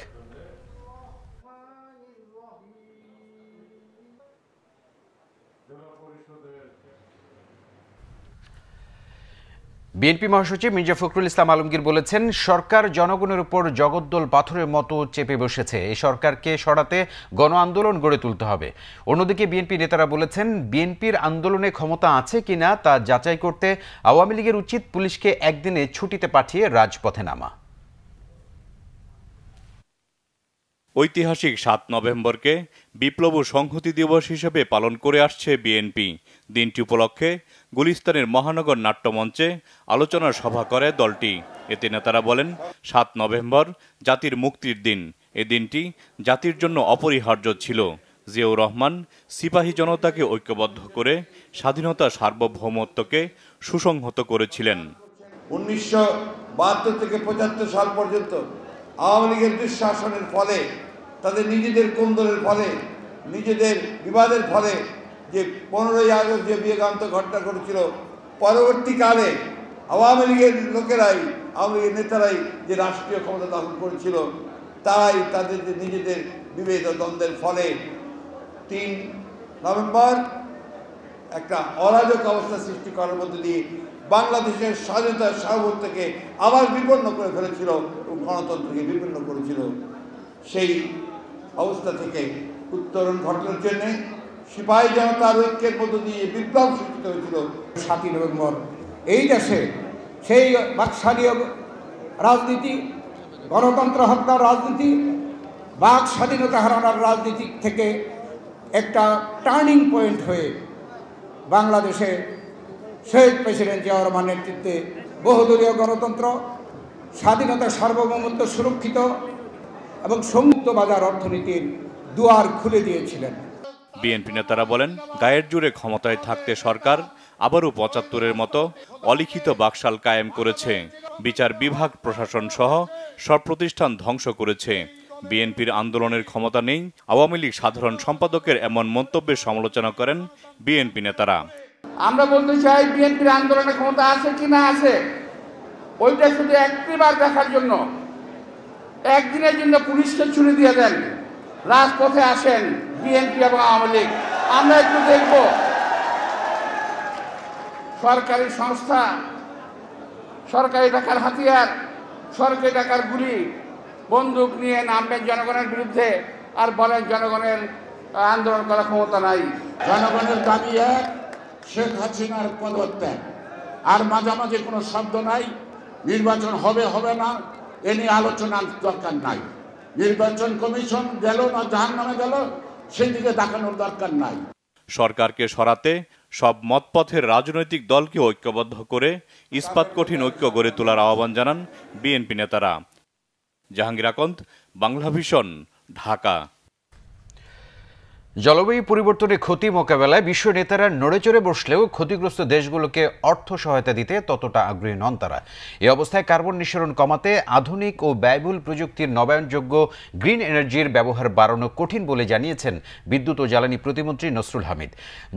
S1: বিএনপি মহাসচিব মির্জা ফখরুল ইসলাম আলমগীর বলেছেন, সরকার জনগণের উপর জগদ্দল পাথরের মতো চেপে বসেছে। এই সরকারকে সরাতে গণ আন্দোলন গড়ে তুলতে হবে। অন্যদিকে বিএনপি নেতারা বলেছেন, বিএনপির আন্দোলনে ক্ষমতা আছে কিনা তা যাচাই করতে আওয়ামী লীগের উচিত পুলিশকে একদিনে ছুটিতে পাঠিয়ে রাজপথে নামা।
S2: ঐতিহাসিক ৭ নভেম্বরকে বিপ্লব ও সংহতি দিবস হিসেবে পালন করে আসছে বিএনপি। দিনটি উপলক্ষে গুলিস্তানের মহানগর নাট্যমঞ্চে আলোচনা সভা করে দলটি। এতে নেতারা বলেন, ৭ নভেম্বর জাতির মুক্তির দিন। এ দিনটি জাতির জন্য অপরিহার্য ছিল। জিয়াউর রহমান সিপাহী জনতাকে ঐক্যবদ্ধ করে স্বাধীনতা সার্বভৌমত্বকে সুসংহত করেছিলেন।
S24: 1972 থেকে 75 সাল পর্যন্ত আওয়ামী লীগের দুঃশাসনের ফলে, তাদের নিজেদের কোন্দলের ফলে, নিজেদের বিবাদের ফলে যে 15ই আগস্ট যে বিয়োগান্ত ঘটনা ঘটেছিল, পরবর্তীকালে আওয়ামী লীগের লোকেরাই, আওয়ামী লীগের নেতারাই যে রাষ্ট্রীয় ক্ষমতা দখল করেছিল, তারাই তাদের যে নিজেদের বিভেদ দ্বন্দ্বের ফলে 3 নভেম্বর একটা অরাজক অবস্থা সৃষ্টি করার মধ্যে দিয়ে বাংলাদেশের স্বাধীনতার সার্বভৌমত্বকে আবার বিপন্ন করে ফেলেছিল এবং গণতন্ত্রকে বিপন্ন করেছিল। সেই অবস্থা থেকে উত্তরণ ঘটানোর জন্য সিপাহী জনতার ঐক্যের মধ্য দিয়ে বিপ্লব সূচিত হয়েছিল।
S4: 7ই নভেম্বর এই দেশে সেই বাকশালীয় রাজনীতি, গণতন্ত্র হত্যার রাজনীতি, বাক স্বাধীনতা হারানোর রাজনীতি থেকে একটা টার্নিং পয়েন্ট হয়ে বাংলাদেশে শহীদ প্রেসিডেন্ট জিয়াউর রহমানের নেতৃত্বে বহুদলীয় গণতন্ত্র, স্বাধীনতার সার্বভৌমত্ব সুরক্ষিত এবং সংযুক্ত বাজার অর্থনীতির দুয়ার খুলে দিয়েছিলেন।
S2: বিএনপি নেতারা বলেন, গায়ের জোরে ক্ষমতায় থাকতে সরকার আবারও 75-এর মতো অলিখিত বাকশাল কায়েম করেছে। বিচার বিভাগ, প্রশাসন সহ সব প্রতিষ্ঠান ধ্বংস করেছে। বিএনপির আন্দোলনের ক্ষমতা নেই। আওয়ামী লীগ সাধারণ সম্পাদকের এমন মন্তব্যের সমালোচনা করেন বিএনপি নেতারা।
S7: আমরা বলতে চাই, বিএনপির আন্দোলনের ক্ষমতা আছে কি না আছে, ওইটা শুধু একটিবার দেখার জন্য একদিনের জন্য পুলিশকে ছুরি দিয়ে দেন, রাজপথে আসেন বিএনপি এবং আওয়ামী লীগ, আমরা একটু দেখব সরকারি সংস্থা, সরকারি টাকার হাতিয়ার, সরকারি টাকার গুলি, বন্দুক নিয়ে নামবেন জনগণের বিরুদ্ধে আর বলেন জনগণের আন্দোলন করার ক্ষমতা নাই।
S11: জনগণের দাবি এক, শেখ হাসিনার পদত্যাগ, আর মাঝামাঝি কোনো শব্দ নাই। নির্বাচন হবে হবে না এ নিয়ে আলোচনার দরকার নাই। নির্বাচন কমিশন গেল না জাহান্নামে গেল, সেদিকে দেখানোর দরকার নাই।
S2: সরকারকে সরাতে সব মতপথের রাজনৈতিক দলকে ঐক্যবদ্ধ করে ইস্পাত কঠিন ঐক্য গড়ে তোলার আহ্বান জানান বিএনপি নেতারা। জাহাঙ্গীর আকন্দ, বাংলাভিশন, ঢাকা।
S1: জলবায়ু পরিবর্তনের ক্ষতি মোকাবেলায় বিশ্ব নেতারা নড়েচড়ে বসলেও ক্ষতিগ্রস্ত দেশগুলোকে অর্থ সহায়তা দিতে ততটা আগ্রহী নন তারা। এই অবস্থায় কার্বন নিঃসরণ কমাতে আধুনিক ও ব্যয়বহুল প্রযুক্তির নবায়নযোগ্য গ্রিন এনার্জির ব্যবহার বাড়ানো কঠিন বলে জানিয়েছেন বিদ্যুৎ ও জ্বালানি প্রতিমন্ত্রী নসরুল হামিদ।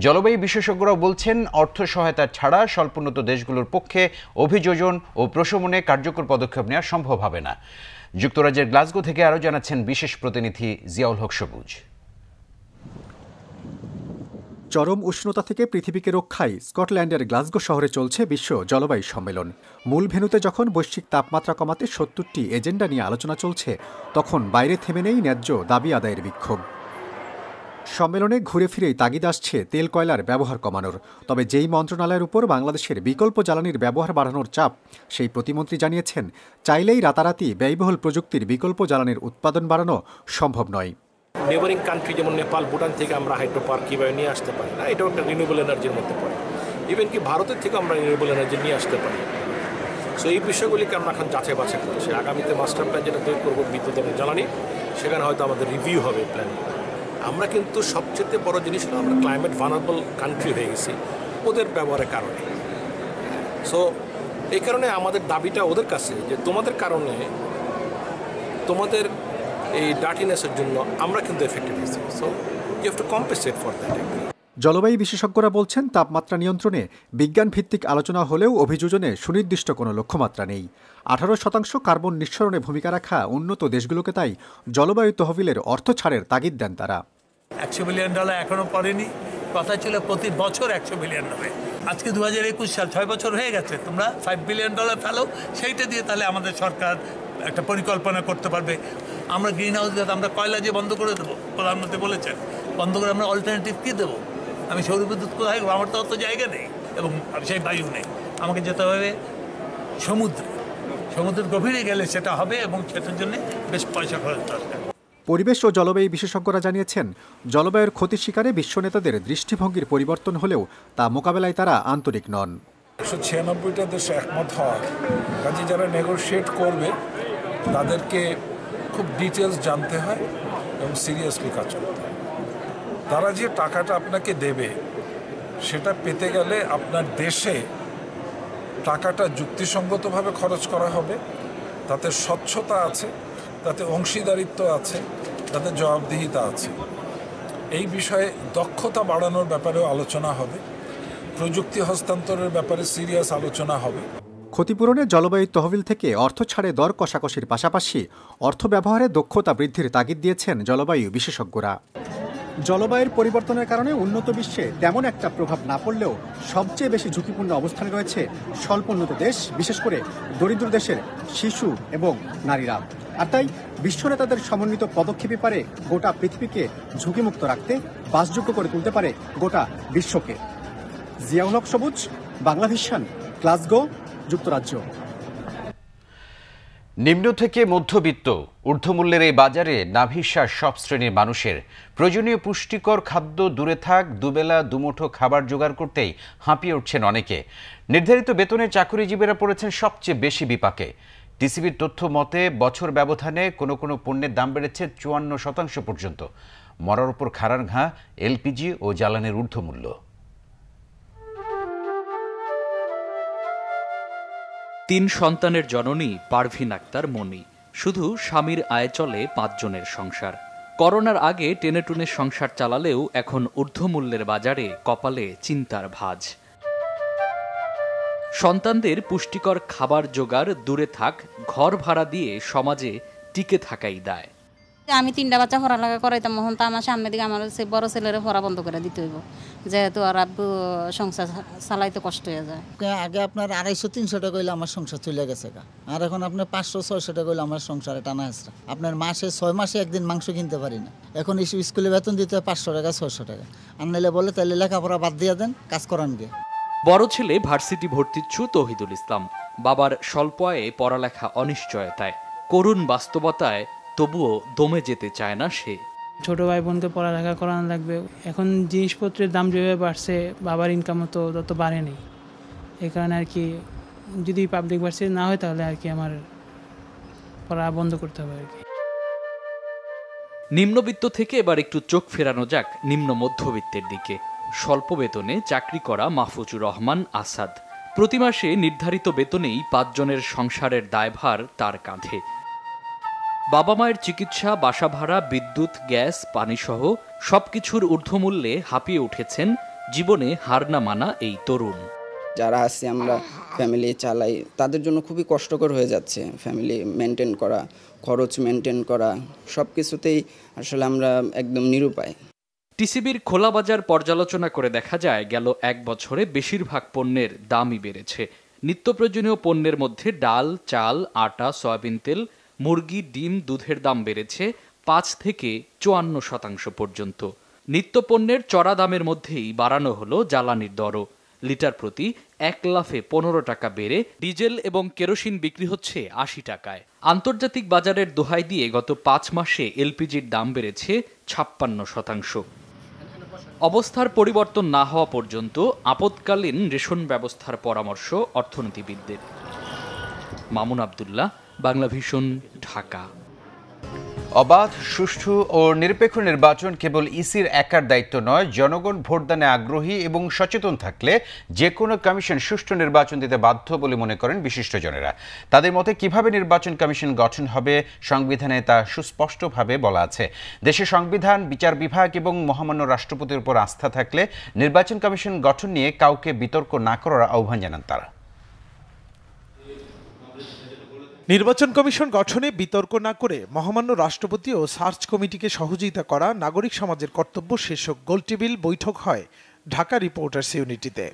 S1: জলবায়ু বিশেষজ্ঞরাও বলছেন, অর্থ সহায়তা ছাড়া স্বল্পোন্নত দেশগুলোর পক্ষে অভিযোজন ও প্রশমনে কার্যকর পদক্ষেপ নেওয়া সম্ভব হবে না। যুক্তরাজ্যের গ্লাসগো থেকে আরও জানাচ্ছেন বিশেষ প্রতিনিধি জিয়াউল হক সবুজ।
S12: চরম উষ্ণতা থেকে পৃথিবীকে রক্ষায় স্কটল্যান্ডের গ্লাসগো শহরে চলছে বিশ্ব জলবায়ু সম্মেলন। মূল ভেন্যুতে যখন বৈশ্বিক তাপমাত্রা কমাতে 70টি এজেন্ডা নিয়ে আলোচনা চলছে, তখন বাইরে থেমে নেই ন্যায্য দাবি আদায়ের বিক্ষোভ। সম্মেলনে ঘুরে ফিরেই তাগিদ আসছে তেল কয়লার ব্যবহার কমানোর। তবে যেই মন্ত্রণালয়ের উপর বাংলাদেশের বিকল্প জ্বালানির ব্যবহার বাড়ানোর চাপ, সেই প্রতিমন্ত্রী জানিয়েছেন, চাইলেই রাতারাতি ব্যয়বহুল প্রযুক্তির বিকল্প জ্বালানির উৎপাদন বাড়ানো সম্ভব নয়।
S26: নেবারিং কান্ট্রি যেমন নেপাল, ভুটান থেকে আমরা হাইড্রো পার্ক কীভাবে নিয়ে আসতে পারি না, এটাও একটা রিনিউয়েবল এনার্জির মধ্যে পড়ে। ইভেন কি ভারতের থেকে আমরা রিনিউয়েবল এনার্জি নিয়ে আসতে পারি। সো এই বিষয়গুলিকে আমরা এখন যাচাই বাছাই করছি। আগামীতে মাস্টার প্ল্যান যেটা তৈরি করবো বিদ্যুৎ এবং জ্বালানি, সেখানে হয়তো আমাদের রিভিউ হবে প্ল্যান। আমরা কিন্তু সবচেয়ে বড় জিনিস হলো আমরা ক্লাইমেট ভালনারেবল কান্ট্রি হয়ে গেছি। ওদের ব্যবহারের কারণে। সো এই কারণে আমাদের দাবিটা ওদের কাছে যে তোমাদের কারণে, তোমাদের এই ডার্টিনেসের জন্য আমরা কিন্তু এফেক্টেড হয়েছি। So you have to compensate for that.
S12: জলবায়ু বিশেষজ্ঞরা বলছেন, তাপমাত্রা নিয়ন্ত্রণে বিজ্ঞান ভিত্তিক আলোচনা হলেও অভিযোজনে সুনির্দিষ্ট কোনো লক্ষ্যমাত্রা নেই। 18% কার্বন নিঃসরণে ভূমিকা রাখা উন্নত দেশগুলোকে তাই জলবায়ু তহবিলের অর্থ ছাড়ের তাগিদ দেন তারা।
S10: $100 বিলিয়ন এখনো পড়েনি, কথা ছিল প্রতি বছর 100 বিলিয়ন হবে। আজকে 2021 সাল, 6 বছর হয়ে গেছে। তোমরা $5 বিলিয়ন ফেলো, সেইটা দিয়ে তাহলে আমাদের সরকার একটা পরিকল্পনা করতে পারবে। আমরা গ্রিন হাউস গ্যাস, আমরা কয়লা যে বন্ধ করে দেবো, প্রধানমন্ত্রী বলেছেন, বন্ধ করে আমরা অল্টারনেটিভ কী দেবো? আমি সৌর বিদ্যুৎ কোথায়, আমার তো অত জায়গা নেই এবং সেই বায়ু নেই। আমাকে যেতে হবে সমুদ্রের গভীরে গেলে সেটা হবে এবং সেটার জন্য বেশ পয়সা খরচ দরকার।
S12: পরিবেশ ও জলবায়ু বিশেষজ্ঞরা জানিয়েছেন, জলবায়ুর ক্ষতির শিকারে বিশ্ব নেতাদের দৃষ্টিভঙ্গির পরিবর্তন হলেও তা মোকাবেলায় তারা আন্তরিক নন।
S13: 196টা দেশ একমত হওয়ার কাজে যারা নেগোশিয়েট করবে তাদেরকে খুব ডিটেলস জানতে হয় এবং সিরিয়াসলি কাজ করতে হয়। তারা যে টাকাটা আপনাকে দেবে সেটা পেতে গেলে আপনার দেশে টাকাটা যুক্তিসঙ্গতভাবে খরচ করা হবে, তাতে স্বচ্ছতা আছে, তাতে অংশীদারিত্ব আছে, তাতে জবাবদিহিতা আছে। এই বিষয়ে দক্ষতা বাড়ানোর ব্যাপারেও আলোচনা হবে, প্রযুক্তি হস্তান্তরের ব্যাপারে সিরিয়াস আলোচনা হবে।
S12: ক্ষতিপূরণে জলবায়ু তহবিল থেকে অর্থ ছাড়ে দর কষাকষির পাশাপাশি অর্থ ব্যবহারে দক্ষতা বৃদ্ধির তাগিদ দিয়েছেন জলবায়ু বিশেষজ্ঞরা। জলবায়ুর পরিবর্তনের কারণে উন্নত বিশ্বে তেমন একটা প্রভাব না পড়লেও সবচেয়ে বেশি ঝুঁকিপূর্ণ অবস্থানে রয়েছে স্বল্পোন্নত দেশ, বিশেষ করে দরিদ্র দেশের শিশু এবং নারীরা। আর তাই বিশ্ব নেতাদের সমন্বিত পদক্ষেপে পারে গোটা পৃথিবীকে ঝুঁকিমুক্ত রাখতে, বাসযোগ্য করে তুলতে পারে গোটা বিশ্বকে। জিয়াউল হক সবুজ, বাংলা ভিশন, গ্লাসগো, যুক্তরাজ্য।
S1: নিম্ন থেকে মধ্যবিত্ত ঊর্ধ্বমূল্যের এই বাজারে নাভিশ্বাস সব শ্রেণীর মানুষের প্রয়োজনীয় পুষ্টিকর খাদ্য দূরে থাক, দুবেলা দুমুঠো খাবার জোগাড় করতেই হাঁপিয়ে উঠছেন অনেকে। নির্ধারিত বেতনের চাকরিজীবীরা পড়েছেন সবচেয়ে বেশি বিপাকে। টিসিবির তথ্য মতে বছর ব্যবধানে কোনো কোনো পণ্যের দাম বেড়েছে 54% পর্যন্ত। মরার উপর খাড়ার ঘা এলপিজি ও জ্বালানির ঊর্ধ্বমূল্য।
S14: তিন সন্তানের জননী পারভিন আক্তার মনি। শুধু স্বামীর আয় চলে 5 জনের সংসার। করোনার আগে টেনেটুনে সংসার চালালেও এখন ঊর্ধ্বমূল্যের বাজারে কপালে চিন্তার ভাঁজ। সন্তানদের পুষ্টিকর খাবার জোগাড় দূরে থাক, ঘর ভাড়া দিয়ে সমাজে টিকে থাকাই দায়।
S15: আমি 3টা বাচ্চা পড়ালেখা করাইতাম, মোহন তো আমার সামনের দিকে আমার বড় ছেলের পড়া বন্ধ করে দিতে হইব, যেহেতু আর আব্বু সংসার চালাইতে কষ্ট হয়ে যায়।
S17: আগে আপনার 250-300 টাকা হইলে আমার সংসার চলে গেছে, আর এখন আপনার 500-600 টাকা হইলে আমার সংসারে টানা আসছে। আপনার মাসে 6 মাসে একদিন মাংস কিনতে পারি না। এখন স্কুলে বেতন দিতে হয় 500 টাকা 600 টাকা। আর নাইলে বলে তাহলে লেখাপড়া বাদ দিয়ে দেন, কাজ করান গে।
S14: বড় ছেলে ভার্সিটি ভর্তিচ্ছু তৌহিদুল ইসলাম। বাবার স্বল্প আয়ে পড়ালেখা অনিশ্চয়তায়, করুণ বাস্তবতায় তবুও দমে যেতে চায় না সে।
S18: ছোট ভাই বোনকে পড়ালেখা করানো লাগবে, এখন জিনিসপত্রের দাম যেভাবে বাড়ছে বাবার ইনকামও তো তত বাড়েনি। এই কারণে আর কি যদি পাবলিক ভার্সিটি না হয় তাহলে আর কি আমার পড়া বন্ধ করতে হবে আর কি।
S14: নিম্নবিত্ত থেকে এবার একটু চোখ ফেরানো যাক নিম্ন মধ্যবিত্তের দিকে। স্বল্প বেতনে চাকরি করা মাহফুজুর রহমান আসাদ। প্রতি মাসে নির্ধারিত বেতনেই 5 জনের সংসারের দায়ভার তার কাঁধে। বাবা মায়ের চিকিৎসা, বাসা ভাড়া, বিদ্যুৎ, গ্যাস, পানিসহ সবকিছুর ঊর্ধ্বমূল্যে হাঁপিয়ে উঠেছেন জীবনে হার না মানা এই তরুণ।
S27: যারা আছে আমরা ফ্যামিলি চালাই, তাদের জন্য খুবই কষ্টকর হয়ে যাচ্ছে ফ্যামিলি মেনটেন করা, খরচ মেনটেন করা, সব কিছুতেই আসলে আমরা একদম নিরুপায়।
S14: টিসিবির খোলা বাজার পর্যালোচনা করে দেখা যায় গেল 1 বছরে বেশিরভাগ পণ্যের দামই বেড়েছে। নিত্য প্রয়োজনীয় পণ্যের মধ্যে ডাল, চাল, আটা, সয়াবিন তেল, মুরগি, ডিম, দুধের দাম বেড়েছে 5 থেকে 54% পর্যন্ত। নিত্য পণ্যের চড়া দামের মধ্যেই বাড়ানো হলো জ্বালানির দরও। লিটার প্রতি 1 লাফে 15 টাকা বেড়ে ডিজেল এবং কেরোসিন বিক্রি হচ্ছে 80 টাকায়। আন্তর্জাতিক বাজারের দোহাই দিয়ে গত 5 মাসে এলপিজির দাম বেড়েছে 56%। অবস্থার পরিবর্তন না হওয়া পর্যন্ত আপৎকালীন রেশন ব্যবস্থার পরামর্শ অর্থনীতিবিদদের। মামুন আব্দুল্লাহ, বাংলা ভিশন, ঢাকা।
S1: অবাধ, সুষ্ঠু ও নিরপেক্ষ নির্বাচন কেবল ইসির একার দায়িত্ব নয়, জনগণ ভোটদানে আগ্রহী এবং সচেতন থাকলে যে কোনো কমিশন সুষ্ঠু নির্বাচন দিতে বাধ্য বলে মনে করেন বিশিষ্টজনেরা। তাদের মতে কিভাবে নির্বাচন কমিশন গঠন হবে সংবিধানে তা সুস্পষ্টভাবে বলা আছে। দেশের সংবিধান, বিচার বিভাগ এবং মহামান্য রাষ্ট্রপতির উপর আস্থা থাকলে নির্বাচন কমিশন গঠন নিয়ে কাউকে বিতর্ক না করার আহ্বান জানান তারা।
S6: নির্বাচন কমিশন গঠনে বিতর্ক না করে মহামান্য রাষ্ট্রপতি ও সার্চ কমিটিকে সহযোগিতা করা নাগরিক সমাজের কর্তব্য শীর্ষক গোলটেবিল বৈঠক হয় ঢাকা রিপোর্টার্স ইউনিটিতে।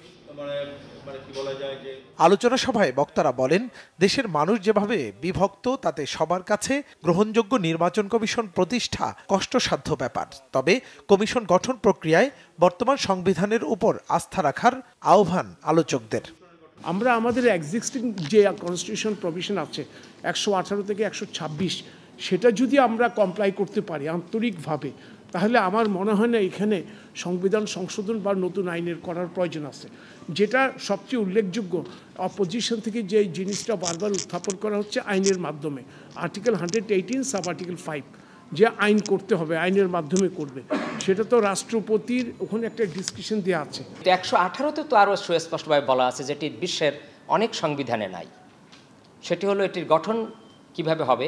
S6: আলোচনা সভায় বক্তারা বলেন, দেশের মানুষ যেভাবে বিভক্ত তাতে সবার কাছে গ্রহণযোগ্য নির্বাচন কমিশন প্রতিষ্ঠা কষ্টসাধ্য ব্যাপার। তবে কমিশন গঠন প্রক্রিয়ায় বর্তমান সংবিধানের উপর আস্থা রাখার আহ্বান আলোচকদের।
S16: আমরা আমাদের এক্সিস্টিং যে কনস্টিটিউশন প্রভিশন আছে 118 থেকে 126, সেটা যদি আমরা কমপ্লাই করতে পারি আন্তরিকভাবে, তাহলে আমার মনে হয় না এখানে সংবিধান সংশোধন বা নতুন আইনের করার প্রয়োজন আছে। যেটা সবচেয়ে উল্লেখযোগ্য, অপোজিশন থেকে যে জিনিসটা বারবার উত্থাপন করা হচ্ছে আইনের মাধ্যমে, আর্টিকেল 118 সাব আর্টিকেল 5, যে আইন করতে হবে আইনের মাধ্যমে করবে, সেটা তো রাষ্ট্রপতির ওখানে একটা ডিসক্রিপশন দেওয়া আছে।
S19: 118তে তো আরও সুস্পষ্টভাবে বলা আছে, যেটি বিশ্বের অনেক সংবিধানে নাই। সেটি হলো এটির গঠন কিভাবে হবে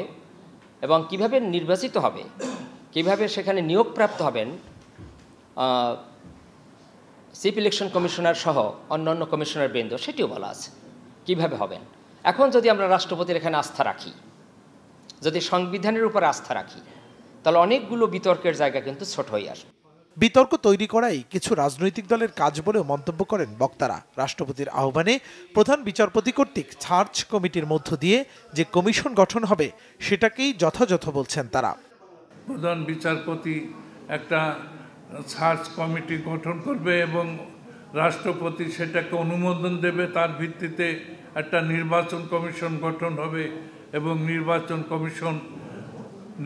S19: এবং কিভাবে নির্বাচিত হবে, কিভাবে সেখানে নিয়োগপ্রাপ্ত হবেন চিফ ইলেকশন কমিশনার সহ অন্যান্য কমিশনার বৃন্দ, সেটিও বলা আছে কিভাবে হবেন। এখন যদি আমরা রাষ্ট্রপতির এখানে আস্থা রাখি, যদি সংবিধানের উপর আস্থা রাখি, তাহলে অনেকগুলো বিতর্কের জায়গা কিন্তু ছোট হয়ে আসবে।
S6: বিতর্ক তৈরি করাই কিছু রাজনৈতিক দলের কাজ বলেও মন্তব্য করেন বক্তারা। রাষ্ট্রপতির আহ্বানে প্রধান বিচারপতি কর্তৃক সার্চ কমিটির মধ্য দিয়ে যে কমিশন গঠন হবে সেটাকেই যথাযথ বলছেন তারা।
S20: প্রধান বিচারপতি একটা সার্চ কমিটি গঠন করবে এবং রাষ্ট্রপতি সেটাকে অনুমোদন দেবে, তার ভিত্তিতে একটা নির্বাচন কমিশন গঠন হবে এবং নির্বাচন কমিশন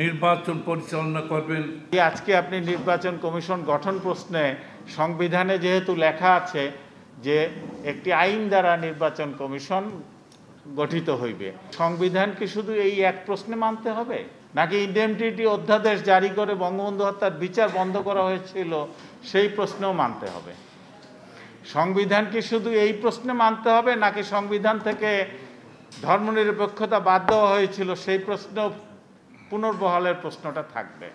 S20: নির্বাচন পরিচালনা করবেন।
S21: আজকে আপনি নির্বাচন কমিশন গঠন প্রশ্নে সংবিধানে যেহেতু লেখা আছে যে একটি আইন দ্বারা নির্বাচন কমিশন গঠিত হইবে, সংবিধান কি শুধু এই এক প্রশ্নে মানতে হবে, নাকি ইনডেমনিটি অধ্যাদেশ জারি করে বঙ্গবন্ধু হত্যার বিচার বন্ধ করা হয়েছিল সেই প্রশ্নেও মানতে হবে? সংবিধান কি শুধু এই প্রশ্নে মানতে হবে, নাকি সংবিধান থেকে ধর্মনিরপেক্ষতা বাদ দেওয়া হয়েছিল সেই প্রশ্ন পুনর্বহালের প্রশ্নটা থাকবে?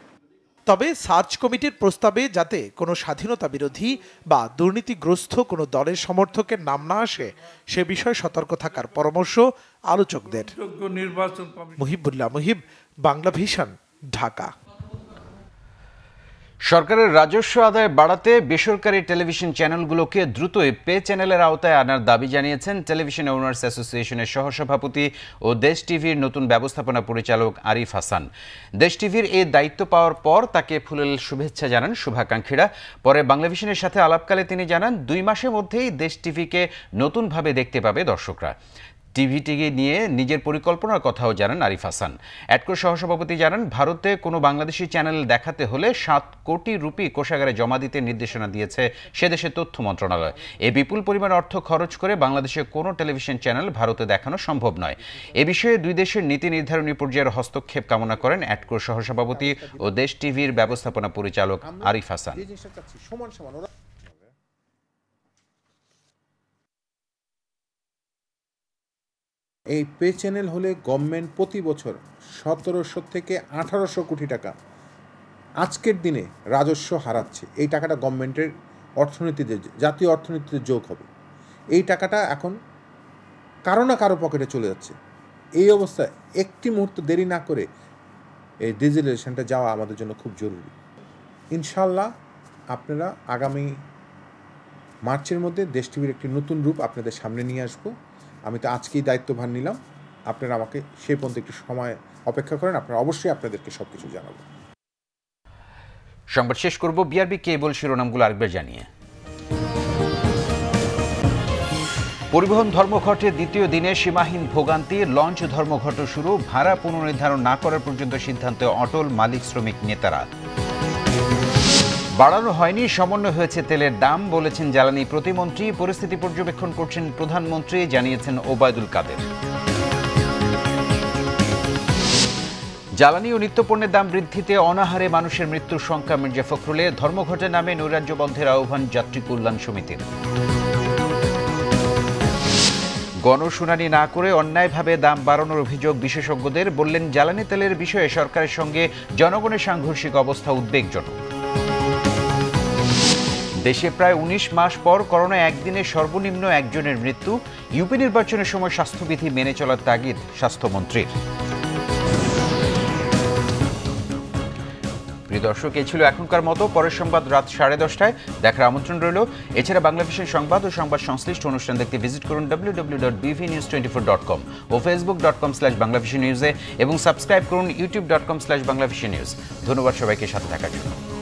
S6: তবে সার্চ কমিটির প্রস্তাবে যাতে কোনো স্বাধীনতা বিরোধী বা দুর্নীতিগ্রস্ত কোনো দলের সমর্থকের নাম না আসে সে বিষয়ে সতর্ক থাকার পরামর্শ আলোচকদের। মুহিবুল্লাহ মুহিব, বাংলা ভিশন, ঢাকা।
S1: সরকারের রাজস্ব আদায় বাড়াতে বেসরকারি টেলিভিশন চ্যানেলগুলোকে দ্রুতই পে চ্যানেলের আওতায় আনার দাবি জানিয়েছেন টেলিভিশন ওনার্স অ্যাসোসিয়েশনের সহসভাপতি ও দেশ টিভির নতুন ব্যবস্থাপনা পরিচালক আরিফ হাসান। দেশ টিভির এই দায়িত্ব পাওয়ার পর তাকে ফুলেল শুভেচ্ছা জানান শুভাকাঙ্ক্ষীরা। পরে বাংলাভিশনের সাথে আলাপকালে তিনি জানান 2 মাসের মধ্যেই দেশ টিভিকে নতুনভাবে দেখতে পাবে দর্শকরা। টিভিটিকে নিয়ে নিজের পরিকল্পনার কথাও জানান আরিফ হাসান। অ্যাডকোর সহসভাপতি জানান, ভারতে কোনো বাংলাদেশি চ্যানেল দেখাতে হলে 7 কোটি রুপি কোষাগারে জমা দিতে নির্দেশনা দিয়েছে সে দেশের তথ্য মন্ত্রণালয়। এই বিপুল পরিমাণ অর্থ খরচ করে বাংলাদেশে কোনো টেলিভিশন চ্যানেল ভারতে দেখানো সম্ভব নয়। এ বিষয়ে 2 দেশের নীতি নির্ধারণী পর্যায়ের হস্তক্ষেপ কামনা করেন অ্যাডকোর সহসভাপতি ও দেশ টিভির ব্যবস্থাপনা পরিচালক আরিফ হাসান।
S22: এই পে চ্যানেল হলে গভর্নমেন্ট প্রতি বছর 1700 থেকে 1800 কোটি টাকা আজকের দিনে রাজস্ব হারাচ্ছে। এই টাকাটা গভর্নমেন্টের অর্থনীতিতে, জাতীয় অর্থনীতিতে যোগ হবে। এই টাকাটা এখন কারো না কারো পকেটে চলে যাচ্ছে। এই অবস্থায় একটি মুহূর্ত দেরি না করে এই ডিজিটালাইজেশনটা যাওয়া আমাদের জন্য খুব জরুরি। ইনশাল্লাহ আপনারা আগামী মার্চের মধ্যে দেশ টিভির একটি নতুন রূপ আপনাদের সামনে নিয়ে আসবো। আমি তো আজকেই দায়িত্বভার নিলাম, আপনারা আমাকে সেই পর্যন্ত একটু সময় অপেক্ষা করেন, আপনারা অবশ্যই আপনাদেরকে সবকিছু জানাবো।
S1: সংবাদ শেষ করব বিআরবি কেবল শিরোনামগুলো আরেকবার জানিয়ে। পরিবহন ধর্মঘটে দ্বিতীয় দিনে সীমাহীন ভোগান্তি, লঞ্চ ধর্মঘট শুরু, ভাড়া পুনর্নির্ধারণ না করার পর্যন্ত সিদ্ধান্তে অটল মালিক শ্রমিক নেতারা। বাড়ানো হয়নি, সমন্বয় হয়েছে তেলের দাম, বলেছেন জ্বালানি প্রতিমন্ত্রী। পরিস্থিতি পর্যবেক্ষণ করছেন প্রধানমন্ত্রী, জানিয়েছেন ওবায়দুল কাদের। জ্বালানি ও নিত্যপণ্যের দাম বৃদ্ধিতে অনাহারে মানুষের মৃত্যুর সংখ্যা মির্জা ফখরুলের ধর্মঘটের নামে নৈরাজ্য বন্ধের আহ্বান যাত্রী কল্যাণ সমিতির। গণশুনানি না করে অন্যায়ভাবে দাম বাড়ানোর অভিযোগ বিশেষজ্ঞদের, বললেন জ্বালানি তেলের বিষয়ে সরকারের সঙ্গে জনগণের সাংঘর্ষিক অবস্থা উদ্বেগজনক। দেশে প্রায় 19 মাস পর করোনা একদিনে সর্বনিম্ন একজনের মৃত্যু, ইউপি নির্বাচনের সময় স্বাস্থ্যবিধি মেনে চলার তাগিদ স্বাস্থ্যমন্ত্রীর। প্রিয় দর্শক, এই ছিল এখনকার মতো। পরের সংবাদ রাত 10:30টায় দেখার আমন্ত্রণ রইল। এছাড়া বাংলাভিশন সংবাদ ও সংবাদ সংশ্লিষ্ট অনুষ্ঠান দেখতে ভিজিট করুন www.bvnews24.com ও facebook.com/banglavisionnews এবং সাবস্ক্রাইব করুন youtube.com/banglavisionnews। ধন্যবাদ সবাইকে সাথে থাকার জন্য।